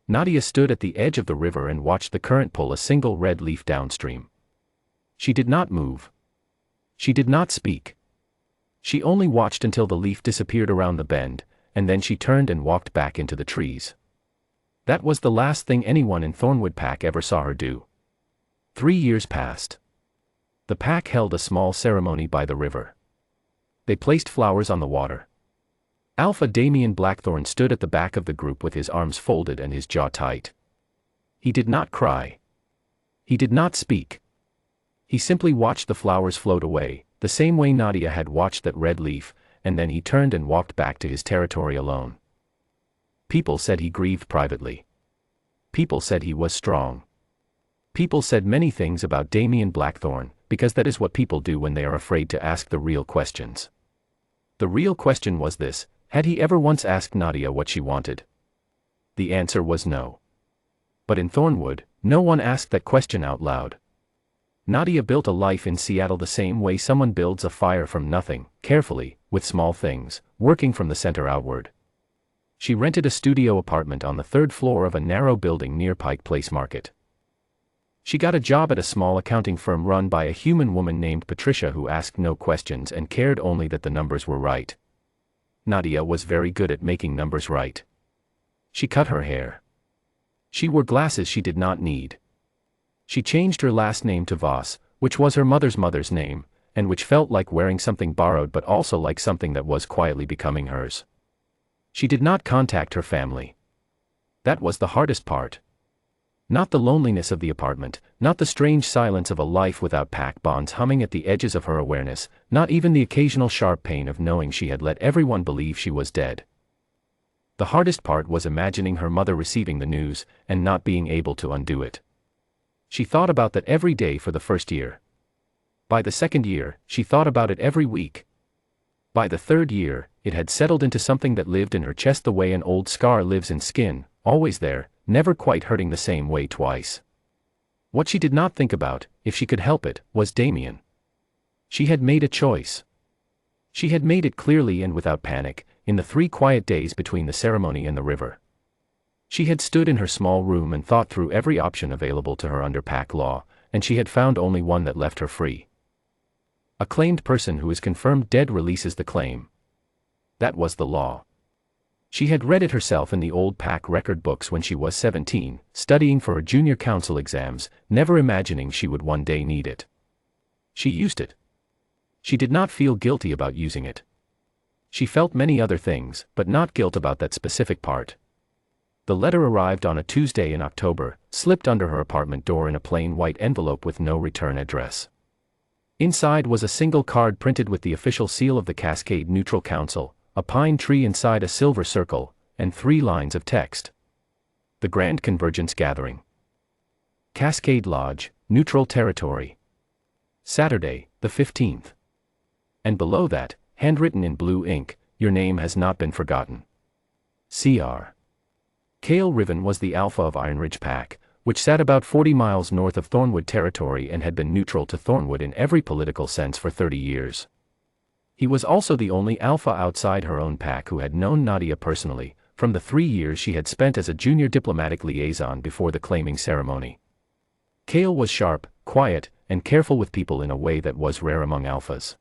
Nadia stood at the edge of the river and watched the current pull a single red leaf downstream. She did not move. She did not speak. She only watched until the leaf disappeared around the bend, and then she turned and walked back into the trees. That was the last thing anyone in Thornwood Pack ever saw her do. 3 years passed. The pack held a small ceremony by the river. They placed flowers on the water. Alpha Damien Blackthorn stood at the back of the group with his arms folded and his jaw tight. He did not cry. He did not speak. He simply watched the flowers float away, the same way Nadia had watched that red leaf, and then he turned and walked back to his territory alone. People said he grieved privately. People said he was strong. People said many things about Damien Blackthorn, because that is what people do when they are afraid to ask the real questions. The real question was this: had he ever once asked Nadia what she wanted? The answer was no. But in Thornwood, no one asked that question out loud. Nadia built a life in Seattle the same way someone builds a fire from nothing, carefully, with small things, working from the center outward. She rented a studio apartment on the 3rd floor of a narrow building near Pike Place Market. She got a job at a small accounting firm run by a human woman named Patricia who asked no questions and cared only that the numbers were right. Nadia was very good at making numbers right. She cut her hair. She wore glasses she did not need. She changed her last name to Voss, which was her mother's name, and which felt like wearing something borrowed but also like something that was quietly becoming hers. She did not contact her family. That was the hardest part. Not the loneliness of the apartment, not the strange silence of a life without pack bonds humming at the edges of her awareness, not even the occasional sharp pain of knowing she had let everyone believe she was dead. The hardest part was imagining her mother receiving the news, and not being able to undo it. She thought about that every day for the first year. By the 2nd year, she thought about it every week. By the 3rd year, it had settled into something that lived in her chest the way an old scar lives in skin, always there, never quite hurting the same way twice. What she did not think about, if she could help it, was Damien. She had made a choice. She had made it clearly and without panic, in the 3 quiet days between the ceremony and the river. She had stood in her small room and thought through every option available to her under pack law, and she had found only one that left her free. A claimed person who is confirmed dead releases the claim. That was the law. She had read it herself in the old pack record books when she was 17, studying for her junior council exams, never imagining she would one day need it. She used it. She did not feel guilty about using it. She felt many other things, but not guilt about that specific part. The letter arrived on a Tuesday in October, slipped under her apartment door in a plain white envelope with no return address. Inside was a single card printed with the official seal of the Cascade Neutral Council, a pine tree inside a silver circle, and 3 lines of text. The Grand Convergence Gathering. Cascade Lodge, Neutral Territory. Saturday, the 15th. And below that, handwritten in blue ink, your name has not been forgotten. Cr. Cale Riven was the alpha of Iron Ridge Pack, which sat about 40 miles north of Thornwood territory and had been neutral to Thornwood in every political sense for 30 years. He was also the only alpha outside her own pack who had known Nadia personally, from the 3 years she had spent as a junior diplomatic liaison before the claiming ceremony. Cale was sharp, quiet, and careful with people in a way that was rare among alphas.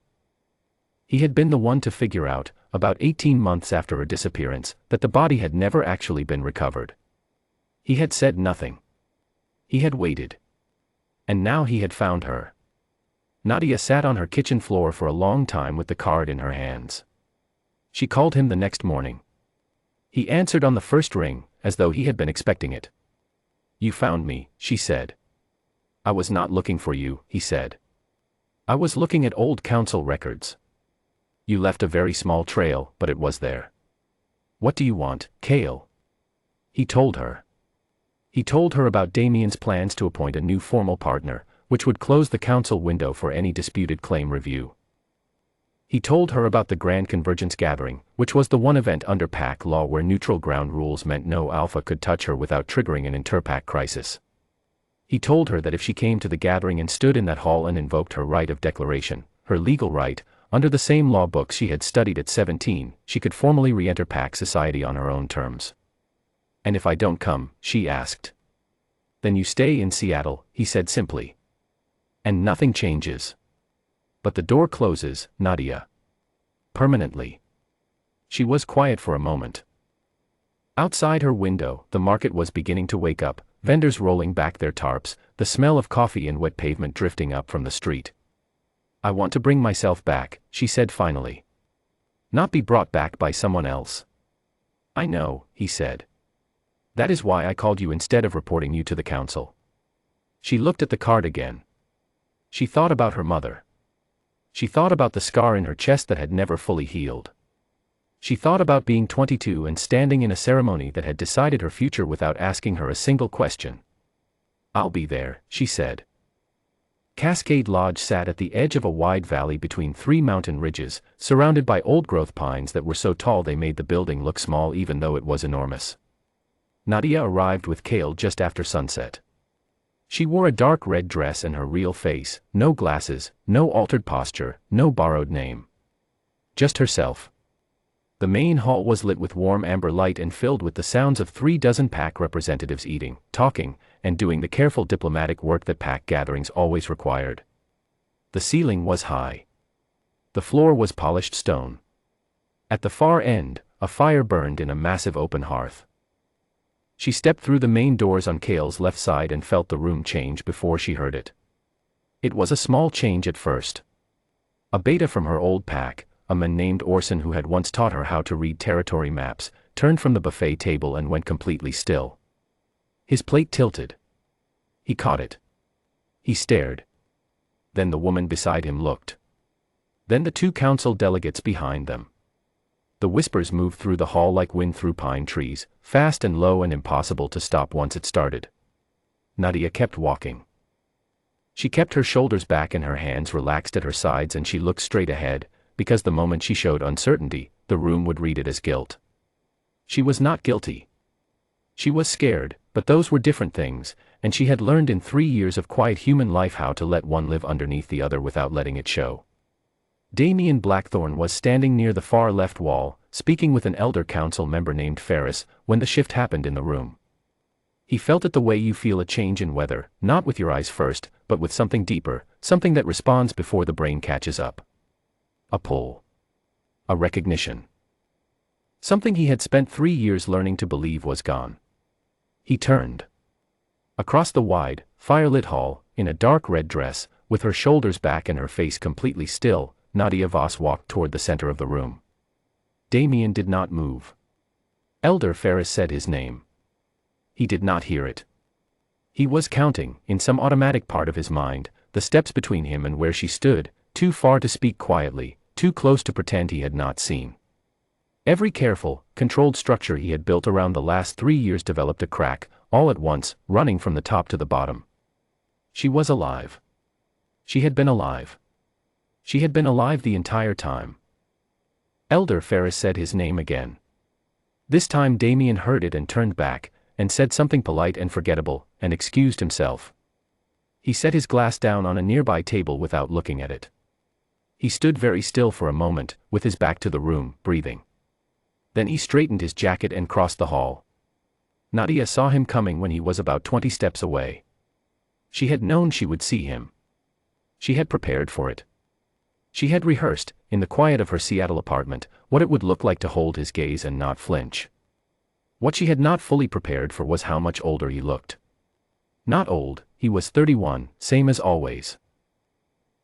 He had been the one to figure out, about 18 months after her disappearance, that the body had never actually been recovered. He had said nothing. He had waited. And now he had found her. Nadia sat on her kitchen floor for a long time with the card in her hands. She called him the next morning. He answered on the first ring, as though he had been expecting it. "You found me," she said. "I was not looking for you," he said. "I was looking at old council records. You left a very small trail, but it was there." "What do you want, Cale?" He told her. He told her about Damien's plans to appoint a new formal partner, which would close the council window for any disputed claim review. He told her about the Grand Convergence Gathering, which was the one event under pack law where neutral ground rules meant no alpha could touch her without triggering an interpack crisis. He told her that if she came to the gathering and stood in that hall and invoked her right of declaration, her legal right, under the same law books she had studied at 17, she could formally re-enter pack society on her own terms. And if I don't come, she asked. Then you stay in Seattle, he said simply. And nothing changes. But the door closes, Nadia. Permanently. She was quiet for a moment. Outside her window, the market was beginning to wake up, vendors rolling back their tarps, the smell of coffee and wet pavement drifting up from the street. I want to bring myself back, she said finally. Not be brought back by someone else. I know, he said. That is why I called you instead of reporting you to the council. She looked at the card again. She thought about her mother. She thought about the scar in her chest that had never fully healed. She thought about being 22 and standing in a ceremony that had decided her future without asking her a single question. I'll be there, she said. Cascade Lodge sat at the edge of a wide valley between three mountain ridges, surrounded by old-growth pines that were so tall they made the building look small even though it was enormous. Nadia arrived with Kale just after sunset. She wore a dark red dress and her real face, no glasses, no altered posture, no borrowed name. Just herself. The main hall was lit with warm amber light and filled with the sounds of 36 PAC representatives eating, talking, and doing the careful diplomatic work that PAC gatherings always required. The ceiling was high. The floor was polished stone. At the far end, a fire burned in a massive open hearth. She stepped through the main doors on Kale's left side and felt the room change before she heard it. It was a small change at first. A beta from her old PAC, a man named Orson who had once taught her how to read territory maps, turned from the buffet table and went completely still. His plate tilted. He caught it. He stared. Then the woman beside him looked. Then the two council delegates behind them. The whispers moved through the hall like wind through pine trees, fast and low and impossible to stop once it started. Nadia kept walking. She kept her shoulders back and her hands relaxed at her sides and she looked straight ahead, because the moment she showed uncertainty, the room would read it as guilt. She was not guilty. She was scared, but those were different things, and she had learned in 3 years of quiet human life how to let one live underneath the other without letting it show. Damien Blackthorne was standing near the far left wall, speaking with an elder council member named Ferris, when the shift happened in the room. He felt it the way you feel a change in weather, not with your eyes first, but with something deeper, something that responds before the brain catches up. A pull. A recognition. Something he had spent 3 years learning to believe was gone. He turned. Across the wide, firelit hall, in a dark red dress, with her shoulders back and her face completely still, Nadia Voss walked toward the center of the room. Damien did not move. Elder Ferris said his name. He did not hear it. He was counting, in some automatic part of his mind, the steps between him and where she stood, too far to speak quietly, too close to pretend he had not seen. Every careful, controlled structure he had built around the last 3 years developed a crack, all at once, running from the top to the bottom. She was alive. She had been alive. She had been alive the entire time. Elder Ferris said his name again. This time Damien heard it and turned back, and said something polite and forgettable, and excused himself. He set his glass down on a nearby table without looking at it. He stood very still for a moment, with his back to the room, breathing. Then he straightened his jacket and crossed the hall. Nadia saw him coming when he was about 20 steps away. She had known she would see him. She had prepared for it. She had rehearsed, in the quiet of her Seattle apartment, what it would look like to hold his gaze and not flinch. What she had not fully prepared for was how much older he looked. Not old, he was 31, same as always.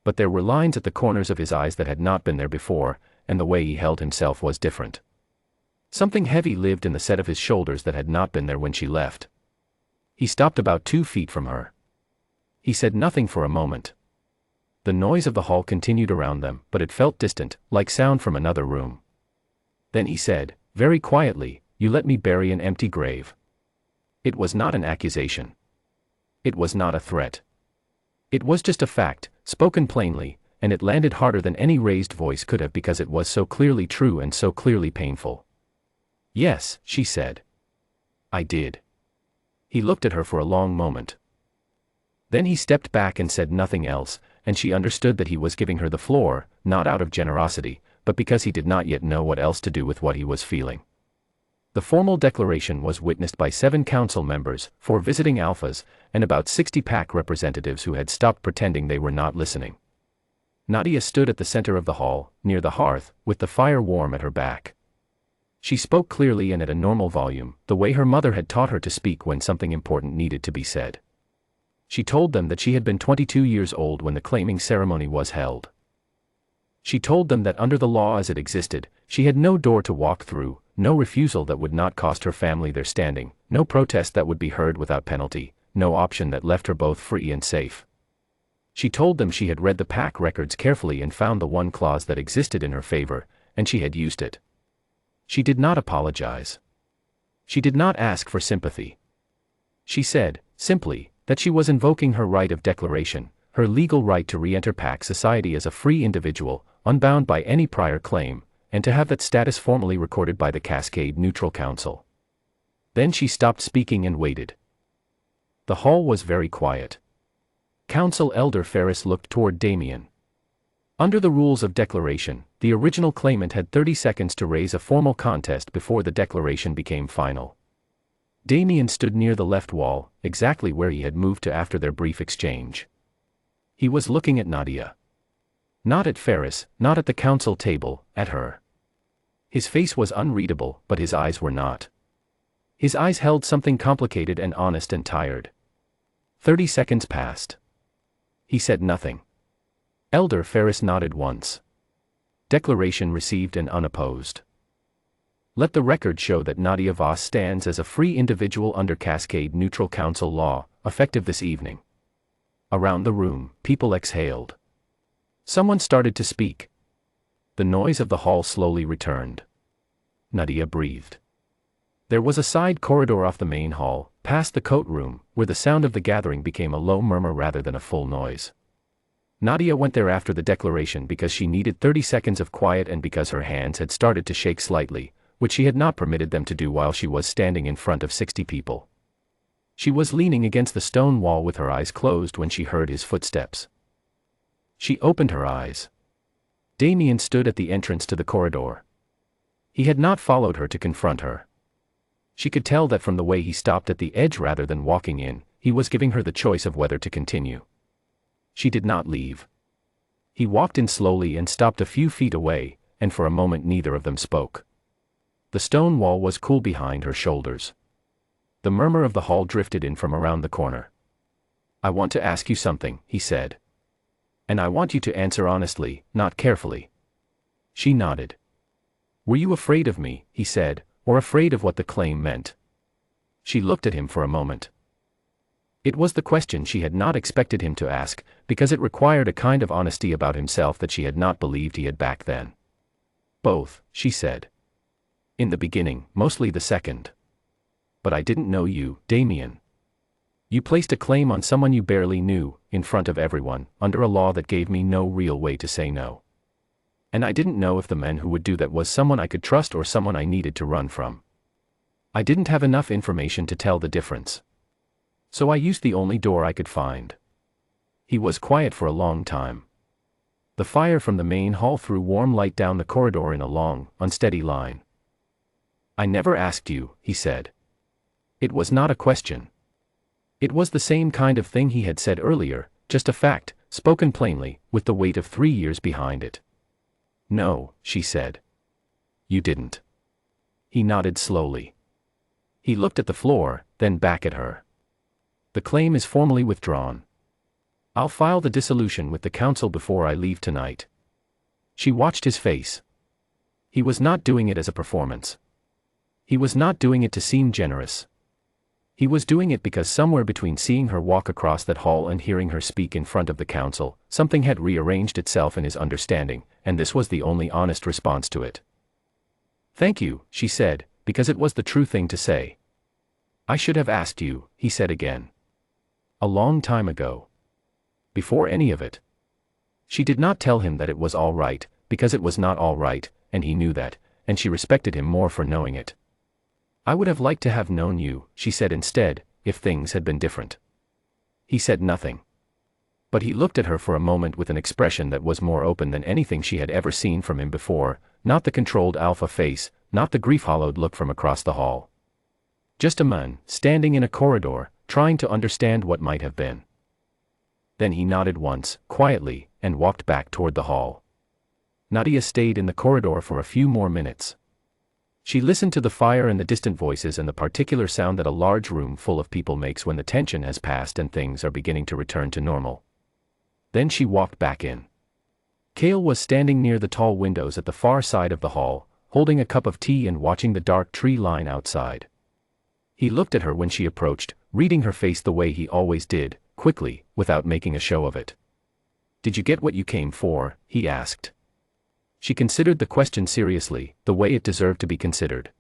But there were lines at the corners of his eyes that had not been there before, and the way he held himself was different. Something heavy lived in the set of his shoulders that had not been there when she left. He stopped about 2 feet from her. He said nothing for a moment. The noise of the hall continued around them, but it felt distant, like sound from another room. Then he said, very quietly, "You let me bury an empty grave." It was not an accusation. It was not a threat. It was just a fact, spoken plainly, and it landed harder than any raised voice could have because it was so clearly true and so clearly painful. "Yes," she said. "I did." He looked at her for a long moment. Then he stepped back and said nothing else, and she understood that he was giving her the floor, not out of generosity, but because he did not yet know what else to do with what he was feeling. The formal declaration was witnessed by 7 council members, 4 visiting alphas, and about 60 PAC representatives who had stopped pretending they were not listening. Nadia stood at the center of the hall, near the hearth, with the fire warm at her back. She spoke clearly and at a normal volume, the way her mother had taught her to speak when something important needed to be said. She told them that she had been 22 years old when the claiming ceremony was held. She told them that under the law as it existed, she had no door to walk through, no refusal that would not cost her family their standing, no protest that would be heard without penalty, no option that left her both free and safe. She told them she had read the PAC records carefully and found the one clause that existed in her favor, and she had used it. She did not apologize. She did not ask for sympathy. She said, simply, that she was invoking her right of declaration, her legal right to re-enter PAC society as a free individual, unbound by any prior claim, and to have that status formally recorded by the Cascade Neutral Council. Then she stopped speaking and waited. The hall was very quiet. Council Elder Ferris looked toward Damien. Under the rules of declaration, the original claimant had 30 seconds to raise a formal contest before the declaration became final. Damien stood near the left wall, exactly where he had moved to after their brief exchange. He was looking at Nadia. Not at Ferris, not at the council table, at her. His face was unreadable, but his eyes were not. His eyes held something complicated and honest and tired. 30 seconds passed. He said nothing. Elder Ferris nodded once. Declaration received and unopposed. Let the record show that Nadia Voss stands as a free individual under Cascade Neutral Council law, effective this evening. Around the room, people exhaled. Someone started to speak. The noise of the hall slowly returned. Nadia breathed. There was a side corridor off the main hall, past the coat room, where the sound of the gathering became a low murmur rather than a full noise. Nadia went there after the declaration because she needed 30 seconds of quiet and because her hands had started to shake slightly, which she had not permitted them to do while she was standing in front of 60 people. She was leaning against the stone wall with her eyes closed when she heard his footsteps. She opened her eyes. Damien stood at the entrance to the corridor. He had not followed her to confront her. She could tell that from the way he stopped at the edge rather than walking in, he was giving her the choice of whether to continue. She did not leave. He walked in slowly and stopped a few feet away, and for a moment neither of them spoke. The stone wall was cool behind her shoulders. The murmur of the hall drifted in from around the corner. "I want to ask you something," he said. "And I want you to answer honestly, not carefully." She nodded. "Were you afraid of me," he said, "or afraid of what the claim meant?" She looked at him for a moment. It was the question she had not expected him to ask, because it required a kind of honesty about himself that she had not believed he had back then. "Both," she said. "In the beginning, mostly the second. But I didn't know you, Damien. You placed a claim on someone you barely knew, in front of everyone, under a law that gave me no real way to say no. And I didn't know if the man who would do that was someone I could trust or someone I needed to run from. I didn't have enough information to tell the difference. So I used the only door I could find." He was quiet for a long time. The fire from the main hall threw warm light down the corridor in a long, unsteady line. "I never asked you," he said. It was not a question. It was the same kind of thing he had said earlier, just a fact, spoken plainly, with the weight of 3 years behind it. "No," she said. "You didn't." He nodded slowly. He looked at the floor, then back at her. "The claim is formally withdrawn. I'll file the dissolution with the council before I leave tonight." She watched his face. He was not doing it as a performance. He was not doing it to seem generous. He was doing it because somewhere between seeing her walk across that hall and hearing her speak in front of the council, something had rearranged itself in his understanding, and this was the only honest response to it. "Thank you," she said, because it was the true thing to say. "I should have asked you," he said again. "A long time ago. Before any of it." She did not tell him that it was all right, because it was not all right, and he knew that, and she respected him more for knowing it. "I would have liked to have known you," she said instead, "if things had been different." He said nothing. But he looked at her for a moment with an expression that was more open than anything she had ever seen from him before, not the controlled alpha face, not the grief-hollowed look from across the hall. Just a man, standing in a corridor, trying to understand what might have been. Then he nodded once, quietly, and walked back toward the hall. Nadia stayed in the corridor for a few more minutes. She listened to the fire and the distant voices and the particular sound that a large room full of people makes when the tension has passed and things are beginning to return to normal. Then she walked back in. Cale was standing near the tall windows at the far side of the hall, holding a cup of tea and watching the dark tree line outside. He looked at her when she approached, reading her face the way he always did, quickly, without making a show of it. "Did you get what you came for?" he asked. She considered the question seriously, the way it deserved to be considered.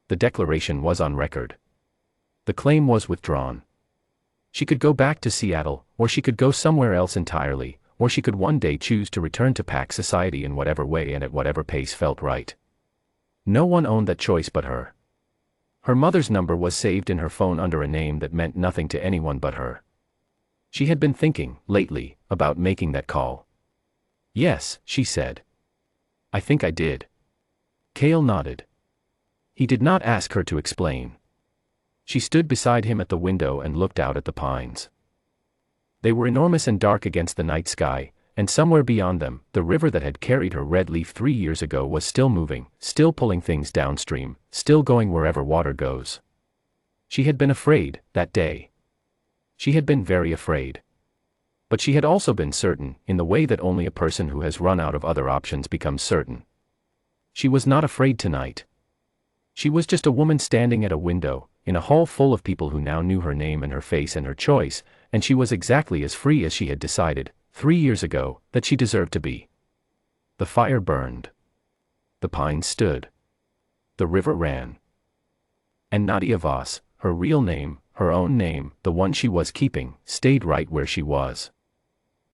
The declaration was on record. The claim was withdrawn. She could go back to Seattle, or she could go somewhere else entirely, or she could one day choose to return to Pack Society in whatever way and at whatever pace felt right. No one owned that choice but her. Her mother's number was saved in her phone under a name that meant nothing to anyone but her. She had been thinking, lately, about making that call. "Yes," she said. "I think I did." Cale nodded. He did not ask her to explain. She stood beside him at the window and looked out at the pines. They were enormous and dark against the night sky, and somewhere beyond them, the river that had carried her red leaf 3 years ago was still moving, still pulling things downstream, still going wherever water goes. She had been afraid, that day. She had been very afraid. But she had also been certain, in the way that only a person who has run out of other options becomes certain. She was not afraid tonight. She was just a woman standing at a window, in a hall full of people who now knew her name and her face and her choice, and she was exactly as free as she had decided, 3 years ago, that she deserved to be. The fire burned. The pines stood. The river ran. And Nadia Voss, her real name, her own name, the one she was keeping, stayed right where she was.